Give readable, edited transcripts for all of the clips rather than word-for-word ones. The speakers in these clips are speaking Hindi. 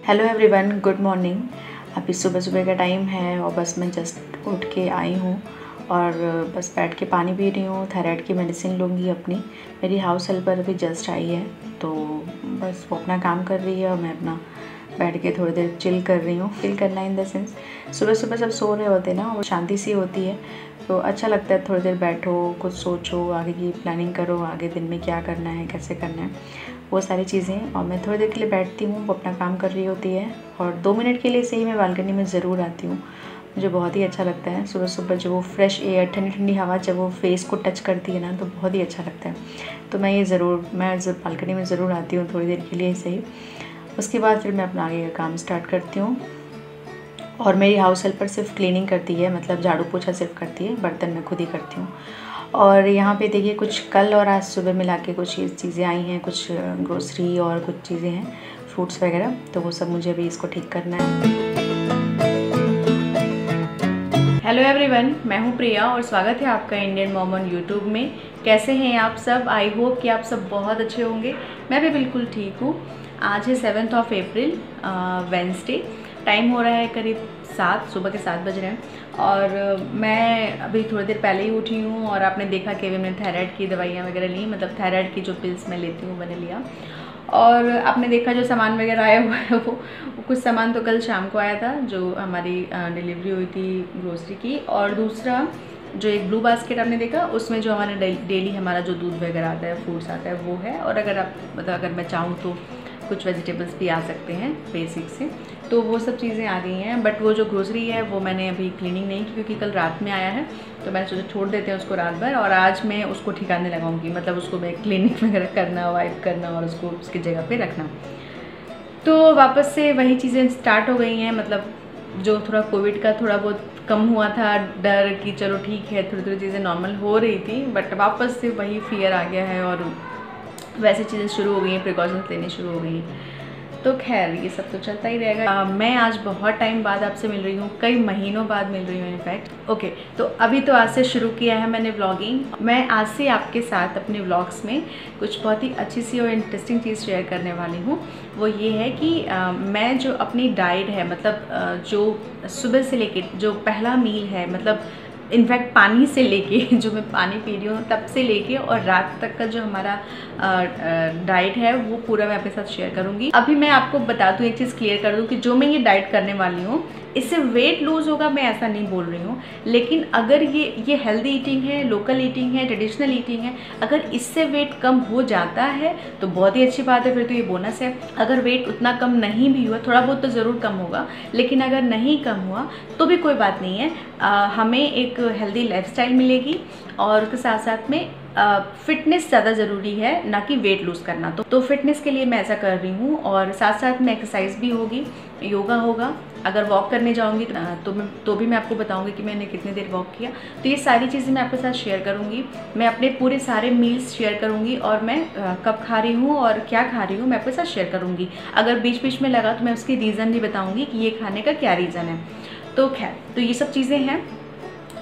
Hello everyone, good morning. अभी सुबह सुबह का टाइम है और बस मैं जस्ट उठ के आई हूँ और बस बैठ के पानी पी रही हूँ। थायराइड की मेडिसिन लूँगी अपनी। मेरी हाउस हेल्पर अभी जस्ट आई है तो बस वो अपना काम कर रही है और मैं अपना बैठ के थोड़ी देर चिल कर रही हूँ। चिल करना इन द सेंस सुबह सुबह सब सो रहे होते हैं ना, वो शांति सी होती है तो अच्छा लगता है। थोड़ी देर बैठो, कुछ सोचो, आगे की प्लानिंग करो, आगे दिन में क्या करना है, कैसे करना है, वो सारी चीज़ें। और मैं थोड़ी देर के लिए बैठती हूँ, वो अपना काम कर रही होती है और 2 मिनट के लिए सही मैं बालकनी में ज़रूर आती हूँ। मुझे बहुत ही अच्छा लगता है सुबह सुबह जो वो फ्रेश एयर, ठंडी ठंडी हवा जब वो फेस को टच करती है ना तो बहुत ही अच्छा लगता है। तो मैं बालकनी में ज़रूर आती हूँ थोड़ी देर के लिए सही। उसके बाद फिर मैं अपना आगे का काम स्टार्ट करती हूँ। और मेरी हाउस हेल्पर सिर्फ क्लीनिंग करती है, मतलब झाड़ू पोछा सिर्फ करती है, बर्तन मैं खुद ही करती हूँ। और यहाँ पे देखिए कुछ कल और आज सुबह मिला के कुछ चीज़ें आई हैं, कुछ ग्रोसरी और कुछ चीज़ें हैं, फ्रूट्स वगैरह, तो वो सब मुझे अभी इसको ठीक करना है। हेलो एवरीवन, मैं हूँ प्रिया और स्वागत है आपका इंडियन मॉम ऑन यूट्यूब में। कैसे हैं आप सब? आई होप कि आप सब बहुत अच्छे होंगे। मैं भी बिल्कुल ठीक हूँ। आज है 7 अप्रैल, वेंसडे। टाइम हो रहा है करीब 7, सुबह के 7 बज रहे हैं और मैं अभी थोड़ी देर पहले ही उठी हूँ। और आपने देखा कि मैंने थायराइड की दवाइयाँ वगैरह ली, मतलब थायराइड की जो पिल्स मैं लेती हूँ मैंने लिया। और आपने देखा जो सामान वगैरह आया हुआ है वो कुछ सामान तो कल शाम को आया था, जो हमारी डिलीवरी हुई थी ग्रोसरी की। और दूसरा जो एक ब्लू बास्केट आपने देखा, उसमें जो हमारा डेली हमारा जो दूध वगैरह आता है, फ्रूट्स आता है, वो है। और अगर मैं चाहूँ तो कुछ वेजिटेबल्स भी आ सकते हैं बेसिक से, तो वो सब चीज़ें आ गई हैं। बट वो जो ग्रोसरी है वो मैंने अभी क्लीनिंग नहीं की क्योंकि कल रात में आया है, तो मैंने सोचा छोड़ देते हैं उसको रात भर। और आज मैं उसको ठिकाने लगाऊंगी, मतलब उसको मैं क्लीनिंग वगैरह करना, वाइप करना और उसको उसकी जगह पे रखना। तो वापस से वही चीज़ें स्टार्ट हो गई हैं, मतलब जो थोड़ा कोविड का थोड़ा बहुत कम हुआ था डर कि चलो ठीक है, थोड़ी थोड़ी चीज़ें नॉर्मल हो रही थी, बट वापस से वही फियर आ गया है और वैसे चीज़ें शुरू हो गई हैं, प्रिकॉशंस लेनी शुरू हो गई हैं। तो खैर ये सब तो चलता ही रहेगा। मैं आज बहुत टाइम बाद आपसे मिल रही हूँ, कई महीनों बाद मिल रही हूँ इनफैक्ट। ओके, तो अभी तो आज से शुरू किया है मैंने व्लॉगिंग। मैं आज से आपके साथ अपने व्लॉग्स में कुछ बहुत ही अच्छी सी और इंटरेस्टिंग चीज़ शेयर करने वाली हूँ। वो ये है कि मैं जो अपनी डाइट है, मतलब जो सुबह से लेके जो पहला मील है, मतलब इनफैक्ट पानी से लेके जो मैं पानी पी रही हूँ तब से लेके और रात तक का जो हमारा डाइट है वो पूरा मैं आपके साथ शेयर करूँगी। अभी मैं आपको बता दूँ, एक चीज़ क्लियर कर दूँ कि जो मैं ये डाइट करने वाली हूँ इससे वेट लूज़ होगा, मैं ऐसा नहीं बोल रही हूँ। लेकिन अगर ये हेल्दी ईटिंग है, लोकल ईटिंग है, ट्रेडिशनल ईटिंग है, अगर इससे वेट कम हो जाता है तो बहुत ही अच्छी बात है, फिर तो ये बोनस है। अगर वेट उतना कम नहीं भी हुआ, थोड़ा बहुत तो ज़रूर कम होगा, लेकिन अगर नहीं कम हुआ तो भी कोई बात नहीं है। हमें एक हेल्दी लाइफस्टाइल मिलेगी और उसके साथ साथ में फिटनेस ज़्यादा ज़रूरी है, ना कि वेट लूज़ करना। तो फिटनेस के लिए मैं ऐसा कर रही हूँ और साथ साथ में एक्सरसाइज भी होगी, योगा होगा। अगर वॉक करने जाऊँगी तो भी मैं आपको बताऊँगी कि मैंने कितनी देर वॉक किया। तो ये सारी चीज़ें मैं आपके साथ शेयर करूँगी। मैं अपने पूरे सारे मील्स शेयर करूँगी और मैं कब खा रही हूँ और क्या खा रही हूँ मैं आपके साथ शेयर करूँगी। अगर बीच बीच में लगा तो मैं उसकी रीज़न भी बताऊँगी कि ये खाने का क्या रीज़न है। तो खैर, तो ये सब चीज़ें हैं।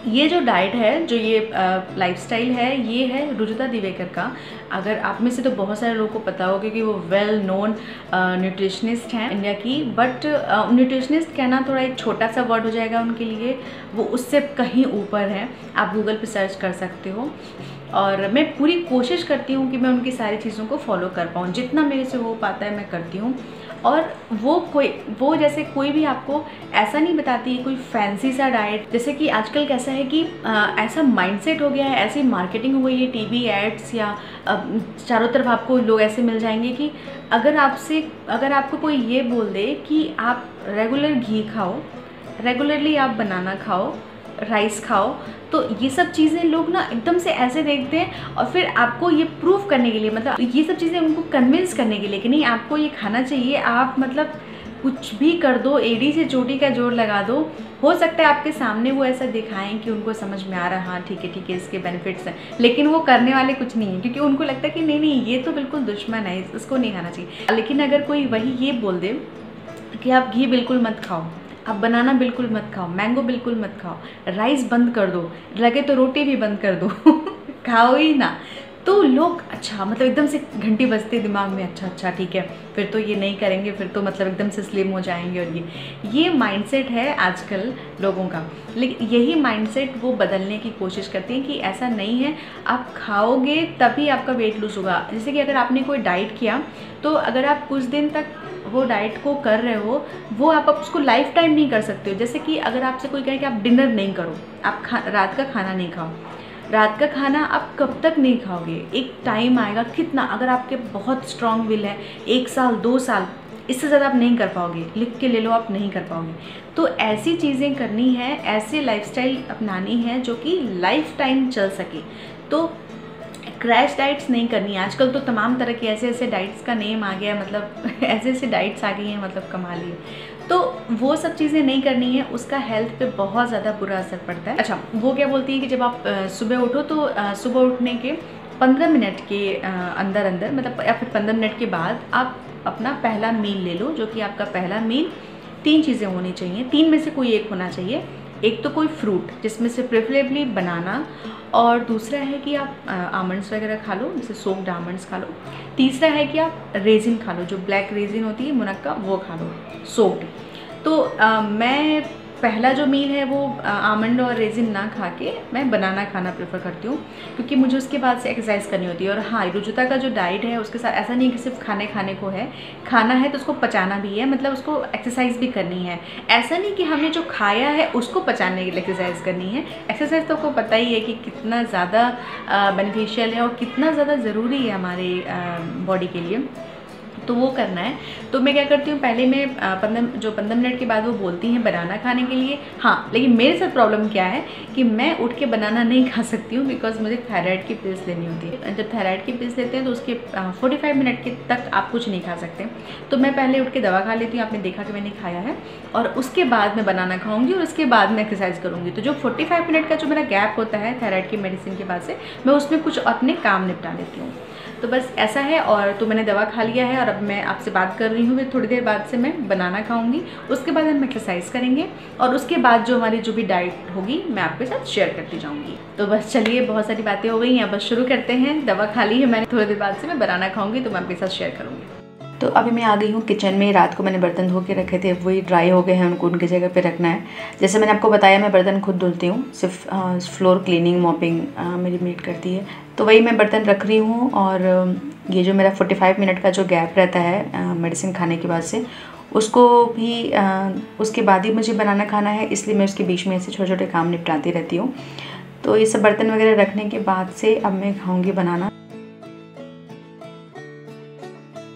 ये जो डाइट है, जो ये लाइफस्टाइल है, ये है रुजुता दिवेकर का। अगर आप में से तो बहुत सारे लोगों को पता होगा कि वो वेल नोन न्यूट्रिशनिस्ट हैं इंडिया की। बट न्यूट्रिशनिस्ट कहना थोड़ा एक छोटा सा वर्ड हो जाएगा उनके लिए, वो उससे कहीं ऊपर है। आप गूगल पे सर्च कर सकते हो। और मैं पूरी कोशिश करती हूँ कि मैं उनकी सारी चीज़ों को फॉलो कर पाऊँ, जितना मेरे से हो पाता है मैं करती हूँ। और वो जैसे कोई भी आपको ऐसा नहीं बताती है कोई फैंसी सा डाइट। जैसे कि आजकल कैसा है कि ऐसा माइंडसेट हो गया है, ऐसी मार्केटिंग हो गई है, टीवी एड्स या चारों तरफ आपको लोग ऐसे मिल जाएंगे कि अगर आपको कोई ये बोल दे कि आप रेगुलर घी खाओ, रेगुलरली आप बनाना खाओ, राइस खाओ, तो ये सब चीज़ें लोग ना एकदम से ऐसे देखते हैं। और फिर आपको ये प्रूव करने के लिए, मतलब ये सब चीज़ें उनको कन्विंस करने के लिए कि नहीं आपको ये खाना चाहिए, आप मतलब कुछ भी कर दो, एड़ी से चोटी का जोर लगा दो। हो सकता है आपके सामने वो ऐसा दिखाएं कि उनको समझ में आ रहा है, हाँ ठीक है इसके बेनिफिट्स हैं, लेकिन वो करने वाले कुछ नहीं है क्योंकि उनको लगता है कि नहीं ये तो बिल्कुल दुश्मन है, इसको नहीं खाना चाहिए। लेकिन अगर कोई वही ये बोल दे कि आप घी बिल्कुल मत खाओ, आप बनाना बिल्कुल मत खाओ, मैंगो बिल्कुल मत खाओ, राइस बंद कर दो, लगे तो रोटी भी बंद कर दो खाओ ही ना, तो लोग अच्छा मतलब एकदम से घंटी बजती है दिमाग में, अच्छा ठीक है फिर तो ये नहीं करेंगे, फिर तो मतलब एकदम से स्लिम हो जाएंगे। और ये माइंडसेट है आजकल लोगों का। लेकिन यही माइंडसेट वो बदलने की कोशिश करती हैं कि ऐसा नहीं है, आप खाओगे तभी आपका वेट लूज़ होगा। जैसे कि अगर आपने कोई डाइट किया तो अगर आप कुछ दिन तक वो डाइट को कर रहे हो, वो आप उसको लाइफ टाइम नहीं कर सकते हो। जैसे कि अगर आपसे कोई कहे कि आप डिनर नहीं करो, आप रात का खाना नहीं खाओ, रात का खाना आप कब तक नहीं खाओगे? एक टाइम आएगा, कितना अगर आपके बहुत स्ट्रांग विल है, 1 साल 2 साल, इससे ज़्यादा आप नहीं कर पाओगे। लिख के ले लो, आप नहीं कर पाओगे। तो ऐसी चीज़ें करनी है, ऐसे लाइफस्टाइल अपनानी है जो कि लाइफ टाइम चल सके। तो क्रैश डाइट्स नहीं करनी है। आजकल तो तमाम तरह के ऐसे डाइट्स का नेम आ गया, मतलब ऐसे डाइट्स आ गई हैं, मतलब कमाल ही। तो वो सब चीज़ें नहीं करनी है, उसका हेल्थ पे बहुत ज़्यादा बुरा असर पड़ता है। अच्छा, वो क्या बोलती है कि जब आप सुबह उठो तो सुबह उठने के 15 मिनट के अंदर मतलब या फिर 15 मिनट के बाद आप अपना पहला मील ले लो, जो कि आपका पहला मील 3 चीज़ें होनी चाहिए, 3 में से कोई एक होना चाहिए। एक तो कोई फ्रूट, जिसमें से प्रेफरेबली बनाना, और दूसरा है कि आप आमंड्स वगैरह खा लो, जैसे सोक्ड आमंड्स खा लो। तीसरा है कि आप रेजिन खा लो, जो ब्लैक रेजिन होती है मुनक्का, वो खा लो सोक्ड। तो मैं पहला जो मील है वो आमंड और रेजिन ना खा के मैं बनाना खाना प्रेफर करती हूँ, क्योंकि मुझे उसके बाद से एक्सरसाइज करनी होती है। और हाँ, रुजुता का जो डाइट है उसके साथ ऐसा नहीं है कि सिर्फ खाने को है, खाना है तो उसको पचाना भी है, मतलब उसको एक्सरसाइज भी करनी है। ऐसा नहीं कि हमने जो खाया है उसको पचाने के लिए एक्सरसाइज करनी है। एक्सरसाइज तो आपको पता ही है कि कितना ज़्यादा बेनिफिशियल है और कितना ज़्यादा ज़रूरी है हमारे बॉडी के लिए, तो वो करना है। तो मैं क्या करती हूँ, पहले मैं 15 मिनट के बाद वो बोलती हैं बनाना खाने के लिए। हाँ, लेकिन मेरे साथ प्रॉब्लम क्या है कि मैं उठ के बनाना नहीं खा सकती हूँ, बिकॉज मुझे थायराइड की पिल्स लेनी होती है। जब थायराइड की पिल्स लेते हैं तो उसके 45 मिनट के तक आप कुछ नहीं खा सकते। तो मैं पहले उठ के दवा खा लेती हूँ, आपने देखा कि मैंने खाया है, और उसके बाद मैं बनाना खाऊंगी और उसके बाद मैं एक्सरसाइज करूँगी। तो जो 45 मिनट का जो मेरा गैप होता है थायराइड की मेडिसिन के बाद से, मैं उसमें कुछ अपने काम निपटा लेती हूँ। तो बस ऐसा है। और तो मैंने दवा खा लिया है और अब मैं आपसे बात कर रही हूँ, फिर थोड़ी देर बाद से मैं बनाना खाऊंगी, उसके बाद हम एक्सरसाइज करेंगे और उसके बाद जो हमारी जो भी डाइट होगी मैं आपके साथ शेयर करती जाऊँगी। तो बस चलिए, बहुत सारी बातें हो गई हैं, बस शुरू करते हैं। दवा खा ली है मैंने, थोड़ी देर बाद से मैं बनाना खाऊंगी तो मैं आपके साथ शेयर करूँगी। तो अभी मैं आ गई हूँ किचन में। रात को मैंने बर्तन धो के रखे थे, वही ड्राई हो गए हैं, उनको उनकी जगह पे रखना है। जैसे मैंने आपको बताया, मैं बर्तन खुद धुलती हूँ, सिर्फ फ्लोर क्लीनिंग मॉपिंग मेरी मेड करती है। तो वही मैं बर्तन रख रही हूँ। और ये जो मेरा 45 मिनट का जो गैप रहता है मेडिसिन खाने के बाद से, उसको भी उसके बाद ही मुझे बनाना खाना है, इसलिए मैं उसके बीच में ऐसे छोटे छोटे काम निपटाती रहती हूँ। तो ये सब बर्तन वगैरह रखने के बाद से अब मैं खाऊँगी बनाना।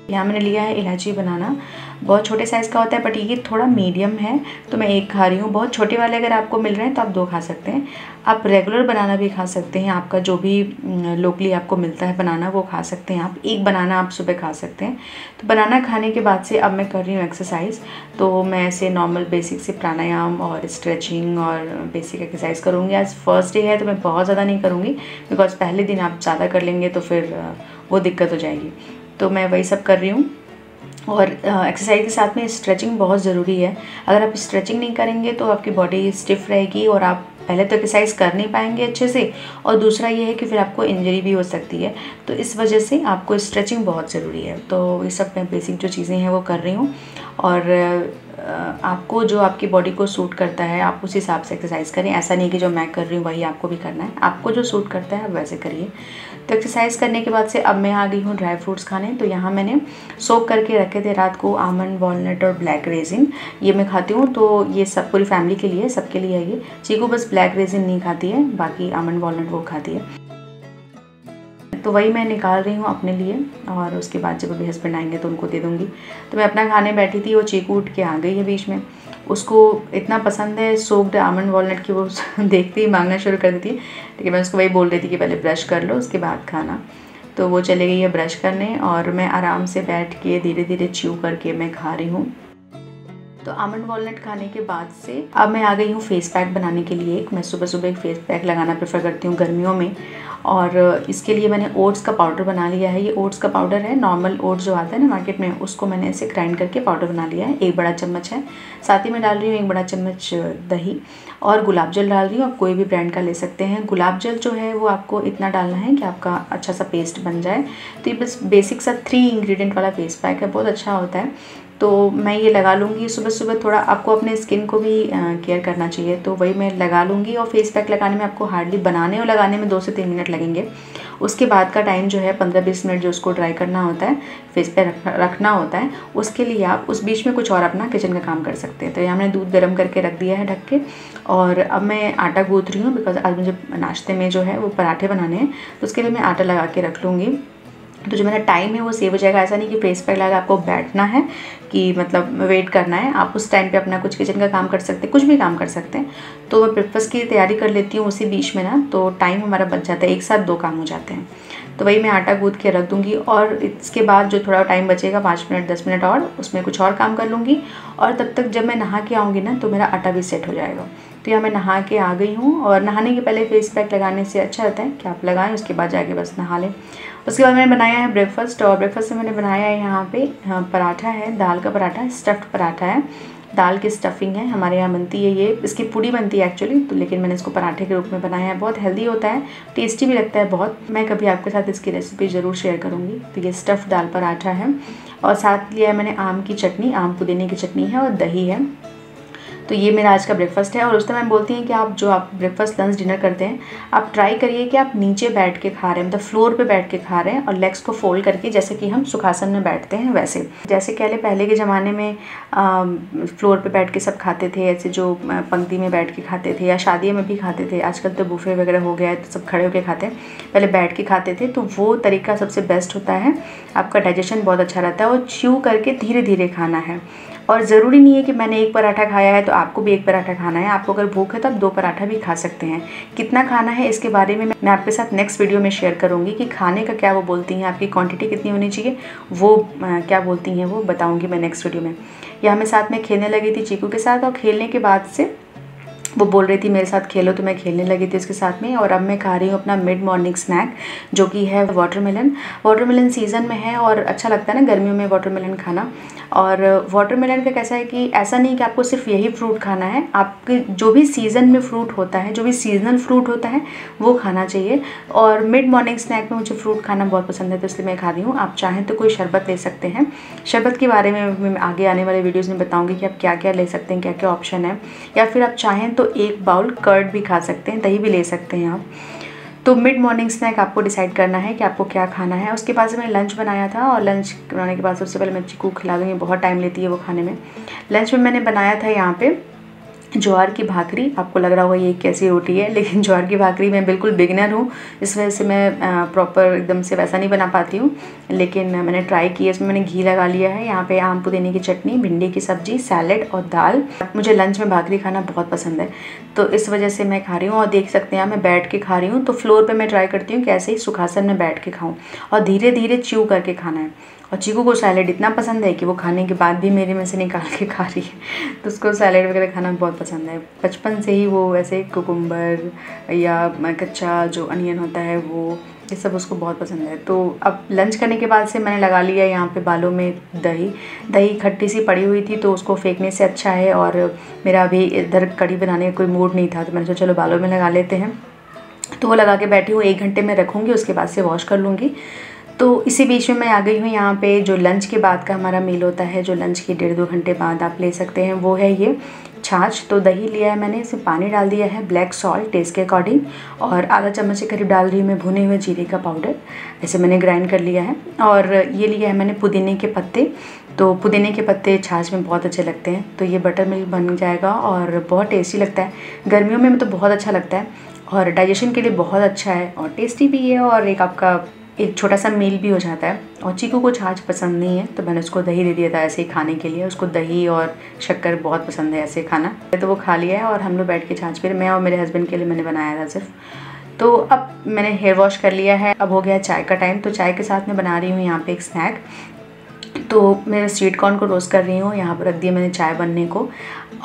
यहाँ मैंने लिया है इलायची बनाना, बहुत छोटे साइज़ का होता है, बट ये थोड़ा मीडियम है तो मैं एक खा रही हूँ। बहुत छोटे वाले अगर आपको मिल रहे हैं तो आप 2 खा सकते हैं। आप रेगुलर बनाना भी खा सकते हैं, आपका जो भी लोकली आपको मिलता है बनाना वो खा सकते हैं आप। एक बनाना आप सुबह खा सकते हैं। तो बनाना खाने के बाद से अब मैं कर रही हूँ एक्सरसाइज। तो मैं ऐसे नॉर्मल बेसिक से प्राणायाम और स्ट्रेचिंग और बेसिक एक्सरसाइज करूँगी। आज फर्स्ट डे है तो मैं बहुत ज़्यादा नहीं करूँगी, बिकॉज पहले दिन आप ज़्यादा कर लेंगे तो फिर वो दिक्कत हो जाएगी। तो मैं वही सब कर रही हूँ। और एक्सरसाइज के साथ में स्ट्रेचिंग बहुत ज़रूरी है। अगर आप स्ट्रेचिंग नहीं करेंगे तो आपकी बॉडी स्टिफ रहेगी और आप पहले तो एक्सरसाइज कर नहीं पाएंगे अच्छे से, और दूसरा ये है कि फिर आपको इंजरी भी हो सकती है। तो इस वजह से आपको स्ट्रेचिंग बहुत ज़रूरी है। तो ये सब मैं बेसिक जो चीज़ें हैं वो कर रही हूँ। और आपको जो आपकी बॉडी को सूट करता है आप उस हिसाब से एक्सरसाइज करें। ऐसा नहीं कि जो मैं कर रही हूँ वही आपको भी करना है, आपको जो सूट करता है आप वैसे करिए। तो एक्सरसाइज करने के बाद से अब मैं आ गई हूँ ड्राई फ्रूट्स खाने। तो यहाँ मैंने सोक करके रखे थे रात को आमंड, वॉलनट और ब्लैक रेजिन, ये मैं खाती हूँ। तो ये सब पूरी फैमिली के लिए, सबके लिए है ये। चीकू बस ब्लैक रेजिन नहीं खाती है, बाकी आमंड वॉलनट वो खाती है। तो वही मैं निकाल रही हूँ अपने लिए, और उसके बाद जब अभी हस्बैंड आएंगे तो उनको दे दूँगी। तो मैं अपना खाने बैठी थी, वो चीकू उठ के आ गई है बीच में। उसको इतना पसंद है सोक्ड आमंड वॉलनट की, वो देखते ही मांगना शुरू कर देती है। लेकिन मैं उसको वही बोल रही थी कि पहले ब्रश कर लो उसके बाद खाना। तो वो चले गई है ब्रश करने और मैं आराम से बैठ के धीरे धीरे च्यू करके मैं खा रही हूँ। तो आमंड वॉलनट खाने के बाद से अब मैं आ गई हूँ फेस पैक बनाने के लिए। मैं सुबह सुबह एक फेस पैक लगाना प्रेफर करती हूँ गर्मियों में। और इसके लिए मैंने ओट्स का पाउडर बना लिया है। ये ओट्स का पाउडर है, नॉर्मल ओट्स जो आता है ना मार्केट में, उसको मैंने ऐसे ग्राइंड करके पाउडर बना लिया है। 1 बड़ा चम्मच है। साथ ही मैं डाल रही हूँ 1 बड़ा चम्मच दही और गुलाब जल डाल रही हूँ। आप कोई भी ब्रांड का ले सकते हैं। गुलाब जल जो है वो आपको इतना डालना है कि आपका अच्छा सा पेस्ट बन जाए। तो ये बस बेसिक सा 3 इंग्रेडिएंट वाला फेस पैक है, बहुत अच्छा होता है। तो मैं ये लगा लूँगी सुबह सुबह। थोड़ा आपको अपने स्किन को भी केयर करना चाहिए, तो वही मैं लगा लूँगी। और फेस पैक लगाने में आपको हार्डली बनाने और लगाने में 2 से 3 मिनट लगेंगे। उसके बाद का टाइम जो है 15-20 मिनट जो उसको ड्राई करना होता है, फेस पे रखना होता है। उसके लिए आप उस बीच में कुछ और अपना किचन का काम कर सकते हैं। तो यहाँ मैंने दूध गर्म करके रख दिया है ढक के, और अब मैं आटा गूँथ रही हूँ बिकॉज आज मुझे नाश्ते में जो है वो पराठे बनाने हैं, तो उसके लिए मैं आटा लगा के रख लूँगी। तो जो मेरा टाइम है वो सेव हो जाएगा। ऐसा नहीं कि फेस पैक लगा आपको बैठना है कि मतलब वेट करना है। आप उस टाइम पे अपना कुछ किचन का काम कर सकते हैं, कुछ भी काम कर सकते हैं। तो मैं ब्रेकफास्ट की तैयारी कर लेती हूँ उसी बीच में ना, तो टाइम हमारा बच जाता है, एक साथ 2 काम हो जाते हैं। तो वही मैं आटा गूँथ के रख दूँगी, और इसके बाद जो थोड़ा टाइम बचेगा 5 मिनट 10 मिनट और, उसमें कुछ और काम कर लूँगी। और तब तक जब मैं नहा के आऊँगी ना तो मेरा आटा भी सेट हो जाएगा। तो यहाँ मैं नहा के आ गई हूँ, और नहाने के पहले फेस पैक लगाने से अच्छा रहता है कि आप लगाएं, उसके बाद जाके बस नहा लें। उसके बाद मैंने बनाया है ब्रेकफास्ट, और ब्रेकफास्ट में मैंने बनाया है यहाँ पे पराठा है, दाल का पराठा, स्टफ्ड पराठा है। दाल की स्टफिंग है, हमारे यहाँ बनती है ये, इसकी पूड़ी बनती है एक्चुअली, तो लेकिन मैंने इसको पराठे के रूप में बनाया है। बहुत हेल्दी होता है, टेस्टी भी लगता है बहुत। मैं कभी आपके साथ इसकी रेसिपी ज़रूर शेयर करूँगी। तो ये स्टफ्ड दाल पराठा है, और साथ लिया है मैंने आम की चटनी, आम पुदीने की चटनी है, और दही है। तो ये मेरा आज का ब्रेकफास्ट है। और उस टाइम बोलती हैं कि आप ब्रेकफास्ट लंच डिनर करते हैं, आप ट्राई करिए कि आप नीचे बैठ के खा रहे हैं, मतलब फ्लोर पे बैठ के खा रहे हैं, और लेग्स को फोल्ड करके, जैसे कि हम सुखासन में बैठते हैं वैसे। जैसे कह ले पहले के ज़माने में फ्लोर पे बैठ के सब खाते थे, ऐसे जो पंक्ति में बैठ के खाते थे, या शादियों में भी खाते थे। आजकल तो बुफे वगैरह हो गया है तो सब खड़े होकर खाते हैं, पहले बैठ के खाते थे। तो वो तरीका सबसे बेस्ट होता है, आपका डाइजेशन बहुत अच्छा रहता है। और च्यू करके धीरे धीरे खाना है, और ज़रूरी नहीं है कि मैंने 1 पराठा खाया है तो आपको भी 1 पराठा खाना है। आपको अगर भूख है तो आप 2 पराठा भी खा सकते हैं। कितना खाना है इसके बारे में मैं आपके साथ नेक्स्ट वीडियो में शेयर करूंगी, कि खाने का क्या वो बोलती हैं, आपकी क्वांटिटी कितनी होनी चाहिए वो क्या बोलती हैं वो बताऊंगी मैं नेक्स्ट वीडियो में। यहाँ मैं साथ में खेलने लगी थी चीकू के साथ, और खेलने के बाद से वो बोल रही थी मेरे साथ खेलो, तो मैं खेलने लगी थी उसके साथ में। और अब मैं खा रही हूँ अपना मिड मॉर्निंग स्नैक, जो कि है वाटरमेलन। वाटरमेलन सीज़न में है, और अच्छा लगता है ना गर्मियों में वाटरमेलन खाना। और वाटरमेलन का कैसा है कि ऐसा नहीं कि आपको सिर्फ यही फ्रूट खाना है, आपके जो भी सीज़न में फ्रूट होता है, जो भी सीजनल फ्रूट होता है वो खाना चाहिए। और मिड मॉर्निंग स्नैक में मुझे फ्रूट खाना बहुत पसंद है, तो इसलिए मैं खा रही हूँ। आप चाहें तो कोई शरबत ले सकते हैं। शरबत के बारे में मैं आगे आने वाले वीडियोज़ में बताऊँगी कि आप क्या क्या ले सकते हैं, क्या क्या ऑप्शन है। या फिर आप चाहें तो 1 बाउल कर्ड भी खा सकते हैं, दही भी ले सकते हैं आप। तो मिड मॉर्निंग स्नैक आपको डिसाइड करना है कि आपको क्या खाना है। उसके बाद से मैंने लंच बनाया था, और लंच बनाने के बाद सबसे पहले मैं चीकू खिला दूँगी, बहुत टाइम लेती है वो खाने में। लंच में मैंने बनाया था यहाँ पे ज्वार की भाकरी। आपको लग रहा होगा ये कैसी रोटी है, लेकिन ज्वार की भाकरी मैं बिल्कुल बिगिनर हूँ, इस वजह से मैं प्रॉपर एकदम से वैसा नहीं बना पाती हूँ, लेकिन मैंने ट्राई किया। इसमें मैंने घी लगा लिया है। यहाँ पे आम पुदीने की चटनी, भिंडी की सब्जी, सैलेड और दाल। मुझे लंच में भाकरी खाना बहुत पसंद है, तो इस वजह से मैं खा रही हूँ। और देख सकते हैं मैं बैठ के खा रही हूँ, तो फ्लोर पर मैं ट्राई करती हूँ कि ऐसे ही सुखासन में बैठ के खाऊँ, और धीरे धीरे च्यू करके खाना है। और चीकू को सैलेड इतना पसंद है कि वो खाने के बाद भी मेरे में से निकाल के खा रही है, तो उसको सैलेड वगैरह खाना बहुत पसंद है। बचपन से ही वो वैसे कुकुम्बर या कच्चा जो अनियन होता है वो, ये सब उसको बहुत पसंद है। तो अब लंच करने के बाद से मैंने लगा लिया यहाँ पे बालों में दही खट्टी सी पड़ी हुई थी, तो उसको फेंकने से अच्छा है। और मेरा अभी इधर कढ़ी बनाने का कोई मूड नहीं था, तो मैंने सोचा चलो बालों में लगा लेते हैं। तो वो लगा के बैठी हूँ, 1 घंटे में रखूँगी, उसके बाद से वॉश कर लूँगी। तो इसी बीच में मैं आ गई हूँ यहाँ पे जो लंच के बाद का हमारा मील होता है, जो लंच के 1.5-2 घंटे बाद आप ले सकते हैं, वो है ये छाछ। तो दही लिया है मैंने, इसमें पानी डाल दिया है, ब्लैक सॉल्ट टेस्ट के अकॉर्डिंग, और आधा चम्मच के करीब डाल रही हूँ मैं भुने हुए जीरे का पाउडर, ऐसे मैंने ग्राइंड कर लिया है। और ये लिया है मैंने पुदीने के पत्ते, तो पुदीने के पत्ते छाछ में बहुत अच्छे लगते हैं। तो ये बटर मिल्क बन जाएगा और बहुत टेस्टी लगता है, गर्मियों में तो बहुत अच्छा लगता है, और डाइजेशन के लिए बहुत अच्छा है, और टेस्टी भी है, और एक आपका एक छोटा सा मील भी हो जाता है। और चीकू को छाछ पसंद नहीं है, तो मैंने उसको दही दे दिया था ऐसे ही खाने के लिए। उसको दही और शक्कर बहुत पसंद है ऐसे खाना, तो वो खा लिया है। और हम लोग बैठ के छाछ पी रहे, मैं और मेरे हस्बैंड के लिए मैंने बनाया था सिर्फ। तो अब मैंने हेयर वॉश कर लिया है, अब हो गया चाय का टाइम। तो चाय के साथ मैं बना रही हूँ यहाँ पे एक स्नैक, तो मैं स्वीट कॉर्न को रोस्ट कर रही हूँ। यहाँ पर रख दिया मैंने चाय बनने को।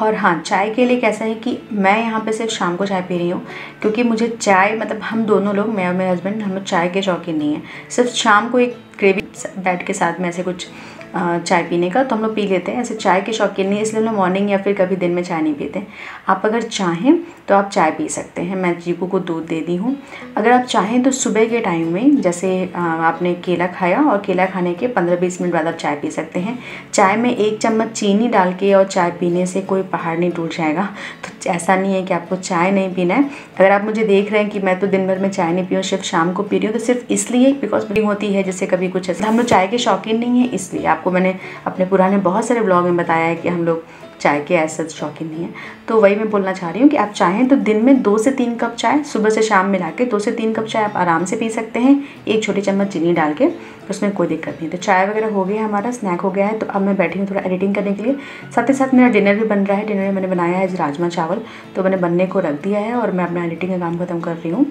और हाँ, चाय के लिए कैसा है कि मैं यहाँ पे सिर्फ शाम को चाय पी रही हूँ, क्योंकि मुझे चाय मतलब हम दोनों लोग, मैं और मेरे हस्बैंड, हम लोग चाय के शौकीन नहीं है। सिर्फ शाम को एक क्रेविंग बैठ के साथ में ऐसे कुछ चाय पीने का तो हम लोग पी लेते हैं, ऐसे चाय के शौकीन नहीं, इसलिए हम लोग मॉर्निंग या फिर कभी दिन में चाय नहीं पीते। आप अगर चाहें तो आप चाय पी सकते हैं। मैं चीकू को दूध दे दी हूँ। अगर आप चाहें तो सुबह के टाइम में जैसे आपने केला खाया और केला खाने के 15-20 मिनट बाद आप चाय पी सकते हैं। चाय में 1 चम्मच चीनी डाल के और चाय पीने से कोई पहाड़ नहीं टूट जाएगा। तो ऐसा नहीं है कि आपको चाय नहीं पीना है। अगर आप मुझे देख रहे हैं कि मैं तो दिन भर में चाय नहीं पी हूँ, सिर्फ शाम को पी रही हूँ, तो सिर्फ इसलिए बिकॉज मीटिंग होती है जैसे कभी कुछ ऐसा। हम लोग चाय के शौकीन नहीं है, इसलिए आपको मैंने अपने पुराने बहुत सारे ब्लॉग में बताया है कि हम लोग चाय के ऐसे शौकीन नहीं है। तो वही मैं बोलना चाह रही हूँ कि आप चाहें तो दिन में 2 से 3 कप चाय सुबह से शाम मिला के 2 से 3 कप चाय आप आराम से पी सकते हैं, 1 छोटी चम्मच चीनी डाल के, उसमें कोई दिक्कत नहीं। तो चाय वगैरह हो गया, हमारा स्नैक हो गया है। तो अब मैं बैठी हूँ थोड़ा एडिटिंग करने के लिए। साथ ही साथ मेरा डिनर भी बन रहा है। डिनर में मैंने बनाया है राजमा चावल, तो मैंने बनने को रख दिया है और मैं अपना एडिटिंग का काम ख़त्म कर रही हूँ।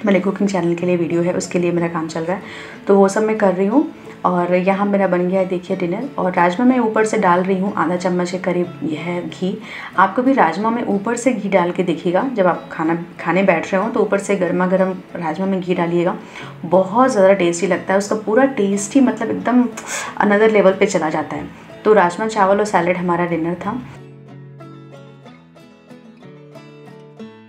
मेरे कुकिंग चैनल के लिए वीडियो है, उसके लिए मेरा काम चल रहा है, तो वो सब मैं कर रही हूँ। और यहाँ मेरा बन गया है देखिए डिनर। और राजमा मैं ऊपर से डाल रही हूँ आधा चम्मच के करीब यह है घी। आपको भी राजमा में ऊपर से घी डाल के देखिएगा, जब आप खाने बैठ रहे हो तो ऊपर से गर्मा गर्म राजमा में घी डालिएगा, बहुत ज़्यादा टेस्टी लगता है। उसका पूरा टेस्ट ही मतलब एकदम अनदर लेवल पे चला जाता है। तो राजमा चावल और सैलेड हमारा डिनर था।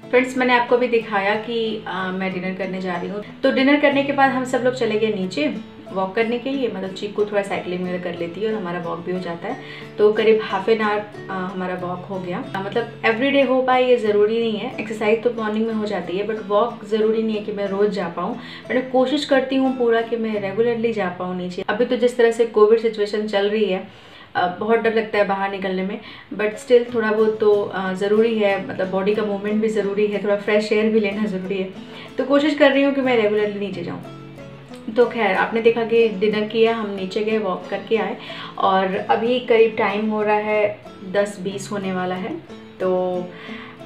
फ्रेंड्स, मैंने आपको भी दिखाया कि मैं डिनर करने जा रही हूँ। तो डिनर करने के बाद हम सब लोग चले गए नीचे वॉक करने के लिए। मतलब चीकू थोड़ा साइकिलिंग वगैरह कर लेती है और हमारा वॉक भी हो जाता है। तो करीब हाफ एन आवर हमारा वॉक हो गया। मतलब एवरीडे हो पाए ये ज़रूरी नहीं है। एक्सरसाइज तो मॉर्निंग में हो जाती है, बट वॉक ज़रूरी नहीं है कि मैं रोज़ जा पाऊँ। मैंने कोशिश करती हूँ पूरा कि मैं रेगुलरली जा पाऊँ नीचे। अभी तो जिस तरह से कोविड सिचुएशन चल रही है, बहुत डर लगता है बाहर निकलने में, बट स्टिल थोड़ा बहुत तो ज़रूरी है। मतलब बॉडी का मूवमेंट भी ज़रूरी है, थोड़ा फ्रेश एयर भी लेना ज़रूरी है। तो कोशिश कर रही हूँ कि मैं रेगुलरली नीचे जाऊँ। तो खैर, आपने देखा कि डिनर किया, हम नीचे गए, वॉक करके आए और अभी करीब टाइम हो रहा है 10-20 होने वाला है। तो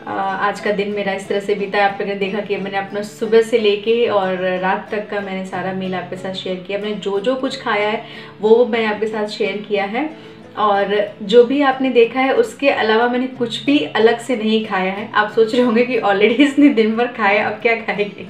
आज का दिन मेरा इस तरह से बीता है। आप लोगों ने देखा कि मैंने अपना सुबह से लेके और रात तक का मैंने सारा मील आपके साथ शेयर किया। मैंने जो जो कुछ खाया है वो मैंने आपके साथ शेयर किया है, और जो भी आपने देखा है उसके अलावा मैंने कुछ भी अलग से नहीं खाया है। आप सोच रहे होंगे कि ऑलरेडी इसने दिन भर खाया, अब क्या खाएगी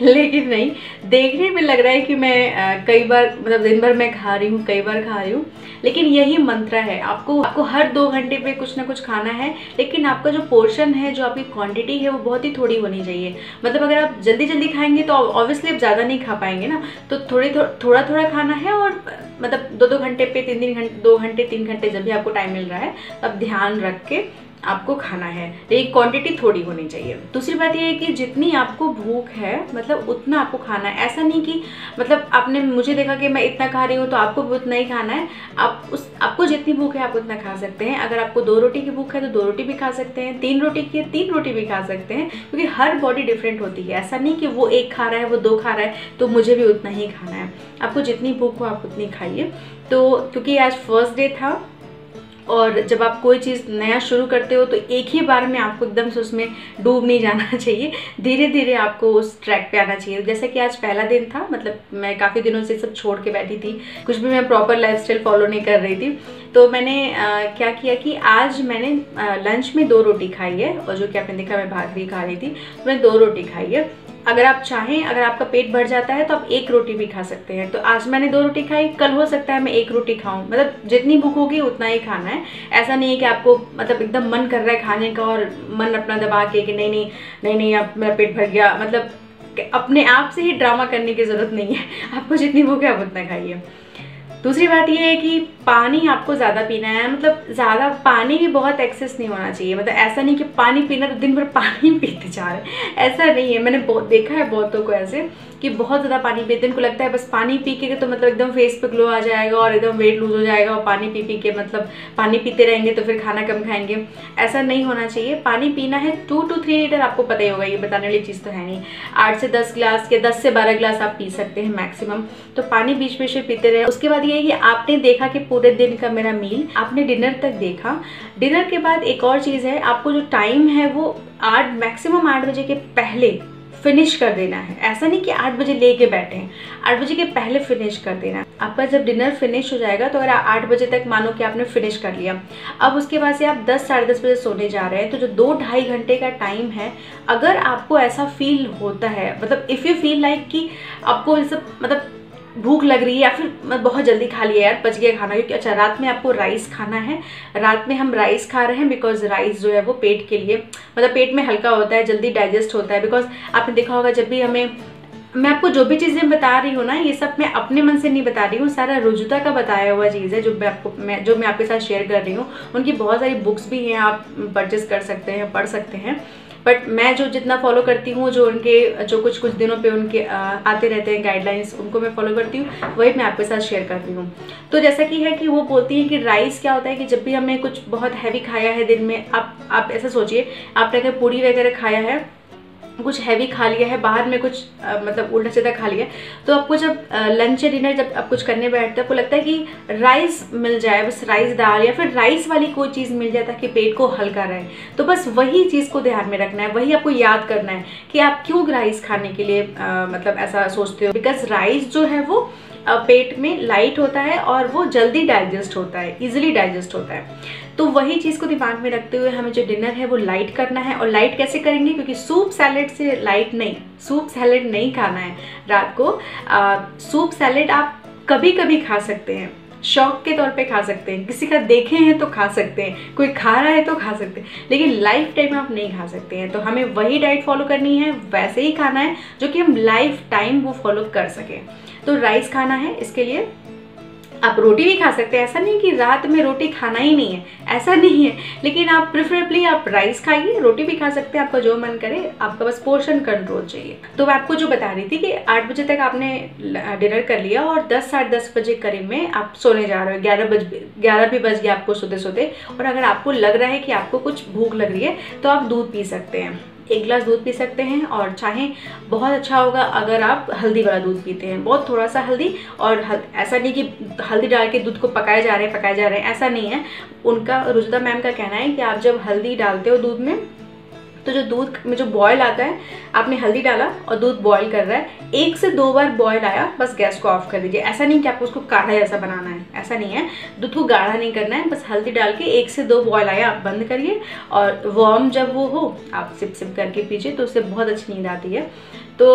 लेकिन नहीं, देखने में लग रहा है कि मैं कई बार मतलब दिन भर मैं खा रही हूँ, कई बार खा रही हूँ, लेकिन यही मंत्र है। आपको हर 2 घंटे पे कुछ ना कुछ खाना है, लेकिन आपका जो पोर्शन है, जो आपकी क्वांटिटी है, वो बहुत ही थोड़ी होनी चाहिए। मतलब अगर आप जल्दी जल्दी खाएंगे तो ऑब्वियसली आप ज़्यादा नहीं खा पाएंगे ना। तो थोड़ा थोड़ा खाना है, और मतलब 2-2 घंटे पे 3-3 घंटे 2 घंटे 3 घंटे जब भी आपको टाइम मिल रहा है तब ध्यान रख के आपको खाना है, लेकिन क्वांटिटी थोड़ी होनी चाहिए। दूसरी बात ये है कि जितनी आपको भूख है मतलब उतना आपको खाना है। ऐसा नहीं कि मतलब आपने मुझे देखा कि मैं इतना खा रही हूँ तो आपको भी उतना ही खाना है। आपको जितनी भूख है आप उतना खा सकते हैं। अगर आपको 2 रोटी की भूख है तो 2 रोटी भी खा सकते हैं, 3 रोटी की 3 रोटी भी खा सकते हैं, क्योंकि हर बॉडी डिफरेंट होती है। ऐसा नहीं कि वो 1 खा रहा है, वो 2 खा रहा है तो मुझे भी उतना ही खाना है। आपको जितनी भूख हो आप उतनी खाइए। तो क्योंकि आज फर्स्ट डे था, और जब आप कोई चीज़ नया शुरू करते हो तो एक ही बार में आपको एकदम से उसमें डूब नहीं जाना चाहिए, धीरे धीरे आपको उस ट्रैक पे आना चाहिए। जैसे कि आज पहला दिन था, मतलब मैं काफ़ी दिनों से सब छोड़ के बैठी थी, कुछ भी मैं प्रॉपर लाइफस्टाइल फॉलो नहीं कर रही थी। तो मैंने क्या किया कि आज मैंने लंच में 2 रोटी खाई है, और जो कि आपने देखा मैं भाकरी खा रही थी, मैं 2 रोटी खाई है। अगर आप चाहें, अगर आपका पेट भर जाता है तो आप 1 रोटी भी खा सकते हैं। तो आज मैंने 2 रोटी खाई, कल हो सकता है मैं 1 रोटी खाऊं। मतलब जितनी भूख होगी उतना ही खाना है। ऐसा नहीं है कि आपको मतलब एकदम मन कर रहा है खाने का और मन अपना दबा के कि नहीं अब मेरा पेट भर गया। मतलब अपने आप से ही ड्रामा करने की ज़रूरत नहीं है। आपको जितनी भूख है आप उतना खाइए। दूसरी बात यह है कि पानी आपको ज़्यादा पीना है। मतलब ज़्यादा पानी भी बहुत एक्सेस नहीं होना चाहिए। मतलब ऐसा नहीं कि पानी पीना तो दिन भर पानी पीते जा रहे हैं, ऐसा नहीं है। मैंने बहुत देखा है बहुतों को ऐसे कि बहुत ज़्यादा पानी पीते हैं, उनको लगता है बस पानी पी के तो मतलब एकदम फेस पे ग्लो आ जाएगा और एकदम वेट लूज हो जाएगा, और पानी पी के मतलब पानी पीते रहेंगे तो फिर खाना कम खाएंगे। ऐसा नहीं होना चाहिए। पानी पीना है 2 to 3 लीटर, आपको पता ही होगा, ये बताने वाली चीज़ तो है नहीं। 8 से 10 ग्लास या 10 से 12 ग्लास आप पी सकते हैं मैक्सिमम। तो पानी बीच बीच में पीते रहे। उसके बाद ये है कि आपने देखा कि पूरे दिन का मेरा मील आपने डिनर तक देखा। डिनर के बाद एक और चीज़ है, आपको जो टाइम है वो 8 मैक्सिमम 8 बजे के पहले फिनिश कर देना है। ऐसा नहीं कि 8 बजे लेके बैठे हैं, 8 बजे के पहले फिनिश कर देना है। आपका जब डिनर फिनिश हो जाएगा तो अगर 8 बजे तक मानो कि आपने फिनिश कर लिया, अब उसके बाद से आप 10 साढ़े 10 बजे सोने जा रहे हैं, तो जो 2-2.5 घंटे का टाइम है, अगर आपको ऐसा फील होता है, मतलब इफ़ यू फील लाइक कि आपको मतलब भूख लग रही है या फिर बहुत जल्दी खा लिया यार, बच गया खाना, क्योंकि अच्छा रात में आपको राइस खाना है, रात में हम राइस खा रहे हैं बिकॉज राइस जो है वो पेट के लिए, मतलब पेट में हल्का होता है, जल्दी डाइजेस्ट होता है। बिकॉज आपने देखा होगा जब भी मैं आपको जो भी चीज़ें बता रही हूँ ना, ये सब मैं अपने मन से नहीं बता रही हूँ, सारा रुजुता का बताया हुआ चीज़ है जो मैं आपके साथ शेयर कर रही हूँ। उनकी बहुत सारी बुक्स भी हैं, आप परचेस कर सकते हैं, पढ़ सकते हैं, बट मैं जो जितना फॉलो करती हूँ, जो उनके जो कुछ दिनों पे उनके आते रहते हैं गाइडलाइंस, उनको मैं फॉलो करती हूँ, वही मैं आपके साथ शेयर कर रही हूँ। तो जैसा कि है कि वो बोलती हैं कि राइस क्या होता है कि जब भी हमने कुछ बहुत हैवी खाया है दिन में, आप ऐसा सोचिए, आपने अगर पूरी वगैरह खाया है, कुछ हैवी खा लिया है, बाहर में कुछ मतलब उल्टा सीधा खा लिया, तो आपको जब लंच या डिनर जब आप कुछ करने बैठते हैं, आपको लगता है कि राइस मिल जाए, बस राइस दाल या फिर राइस वाली कोई चीज़ मिल जाए ताकि पेट को हल्का रहे। तो बस वही चीज़ को ध्यान में रखना है, वही आपको याद करना है कि आप क्यों राइस खाने के लिए मतलब ऐसा सोचते हो। बिकॉज राइस जो है वो पेट में लाइट होता है और वो जल्दी डाइजेस्ट होता है, इजीली डाइजेस्ट होता है। तो वही चीज़ को दिमाग में रखते हुए हमें जो डिनर है वो लाइट करना है। और लाइट कैसे करेंगे, क्योंकि सूप सैलेड से लाइट नहीं, सूप सैलेड नहीं खाना है रात को। सूप सैलेड आप कभी कभी खा सकते हैं, शौक के तौर पे खा सकते हैं, किसी का देखे हैं तो खा सकते हैं, कोई खा रहा है तो खा सकते हैं, लेकिन लाइफ टाइम आप नहीं खा सकते हैं। तो हमें वही डाइट फॉलो करनी है, वैसे ही खाना है जो कि हम लाइफ टाइम वो फॉलो कर सकें। तो राइस खाना है, इसके लिए आप रोटी भी खा सकते हैं, ऐसा नहीं कि रात में रोटी खाना ही नहीं है, ऐसा नहीं है, लेकिन आप प्रेफरेबली आप राइस खाइए, रोटी भी खा सकते हैं, आपका जो मन करे, आपका बस पोर्शन कंट्रोल चाहिए। तो मैं आपको जो बता रही थी कि 8 बजे तक आपने डिनर कर लिया और 10 साढ़े 10 बजे करीब में आप सोने जा रहे हो, 11 भी बज गया आपको सोते सोते, और अगर आपको लग रहा है कि आपको कुछ भूख लग रही है तो आप दूध पी सकते हैं, 1 गिलास दूध पी सकते हैं। और चाहें बहुत अच्छा होगा अगर आप हल्दी वाला दूध पीते हैं, बहुत थोड़ा सा हल्दी, और ऐसा नहीं कि हल्दी डाल के दूध को पकाए जा रहे हैं, ऐसा नहीं है। उनका रुजुता मैम का कहना है कि आप जब हल्दी डालते हो दूध में, तो जो दूध में जो बॉयल आता है, आपने हल्दी डाला और दूध बॉयल कर रहा है, 1 से 2 बार बॉयल आया, बस गैस को ऑफ कर दीजिए। ऐसा नहीं कि आपको उसको गाढ़ा जैसा बनाना है, ऐसा नहीं है, दूध को गाढ़ा नहीं करना है, बस हल्दी डाल के 1 से 2 बॉयल आया आप बंद करिए, और वार्म जब वो हो आप सिप सिप करके पीजिए, तो उससे बहुत अच्छी नींद आती है। तो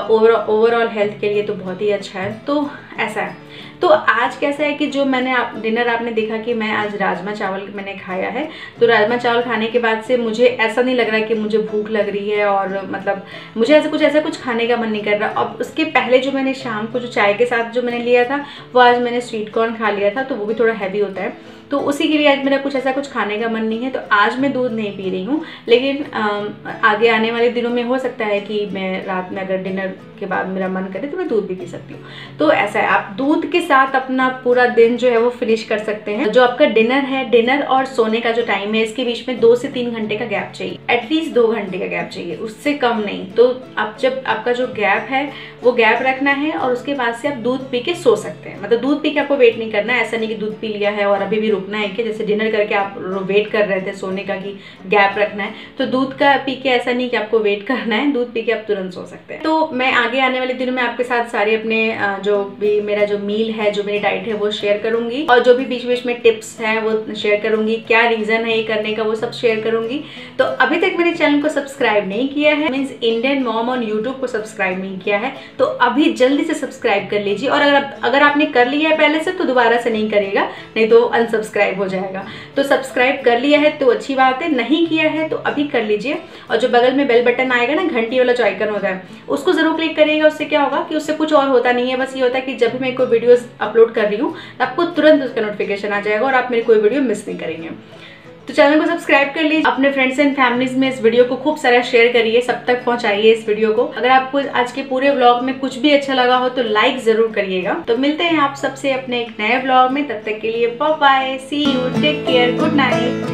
ओवरऑल हेल्थ के लिए तो बहुत ही अच्छा है। तो ऐसा है। तो आज कैसा है कि जो मैंने डिनर आपने देखा कि मैं आज राजमा चावल मैंने खाया है, तो राजमा चावल खाने के बाद से मुझे ऐसा नहीं लग रहा कि मुझे भूख लग रही है, और मतलब मुझे ऐसा कुछ खाने का मन नहीं कर रहा। अब उसके पहले जो मैंने शाम को जो चाय के साथ जो मैंने लिया था, वो आज मैंने स्वीट कॉर्न खा लिया था, तो वो भी थोड़ा हैवी होता है, तो उसी के लिए आज मेरा कुछ खाने का मन नहीं है, तो आज मैं दूध नहीं पी रही हूँ। लेकिन आगे आने वाले दिनों में हो सकता है कि मैं रात में अगर डिनर के बाद मेरा मन करे तो मैं दूध भी पी सकती हूँ। तो ऐसा है, आप दूध के साथ अपना पूरा दिन जो है वो फिनिश कर सकते हैं। जो आपका डिनर है, डिनर और सोने का जो टाइम है, इसके बीच में 2 से 3 घंटे का गैप चाहिए, एटलीस्ट 2 घंटे का गैप चाहिए, उससे कम नहीं। तो आप जब आपका जो गैप है वो गैप रखना है, और उसके बाद से आप दूध पी के सो सकते हैं। मतलब दूध पी के आपको वेट नहीं करना है, ऐसा नहीं कि दूध पी लिया है और अभी भी रुकना है, कि जैसे डिनर करके आप वेट कर रहे थे सोने का कि गैप रखना है, तो दूध का पी के ऐसा नहीं कि आपको वेट करना है, दूध पी के आप तुरंत सो सकते हैं। तो मैं आगे आने वाले दिनों में आपके साथ सारे अपने जो भी मेरा जो मील है, जो मेरी डाइट है वो शेयर करूंगी, और जो भी बीच बीच में टिप्स हैं वो शेयर करूंगी, क्या रीजन है ये करने का वो सब शेयर करूंगी। तो अभी तक मेरे चैनल को सब्सक्राइब नहीं किया है, means Indian mom on YouTube को सब्सक्राइब नहीं किया है, तो अभी जल्दी से सब्सक्राइब कर लीजिए। और अगर आपने कर लिया है पहले से तो दोबारा से नहीं करिएगा, नहीं तो अनसब्सक्राइब हो जाएगा। तो सब्सक्राइब कर लिया है तो अच्छी बात है, नहीं किया है तो अभी कर लीजिए। और जो बगल में बेल बटन आएगा ना, घंटी वाला जो आइकन होता है, उसको जरूर क्लिक करिएगा। उससे क्या होगा कि उससे कुछ और होता नहीं है, बस ये होता है कि जब भी मैं कोई वीडियोस अपलोड कर रही हूँ तो आपको तुरंत उसका नोटिफिकेशन आ जाएगा और आप मेरी कोई वीडियो मिस नहीं करेंगे। तो चैनल को सब्सक्राइब कर लीजिए, अपने फ्रेंड्स एंड फैमिलीज में इस वीडियो को खूब सारा शेयर करिए, सब तक पहुंचाइए इस वीडियो को। अगर आपको आज के पूरे व्लॉग में कुछ भी अच्छा लगा हो तो लाइक जरूर करिएगा। तो मिलते हैं आप सबसे अपने एक नए व्लॉग में, तब तक के लिए bye bye, see you, take care, good night.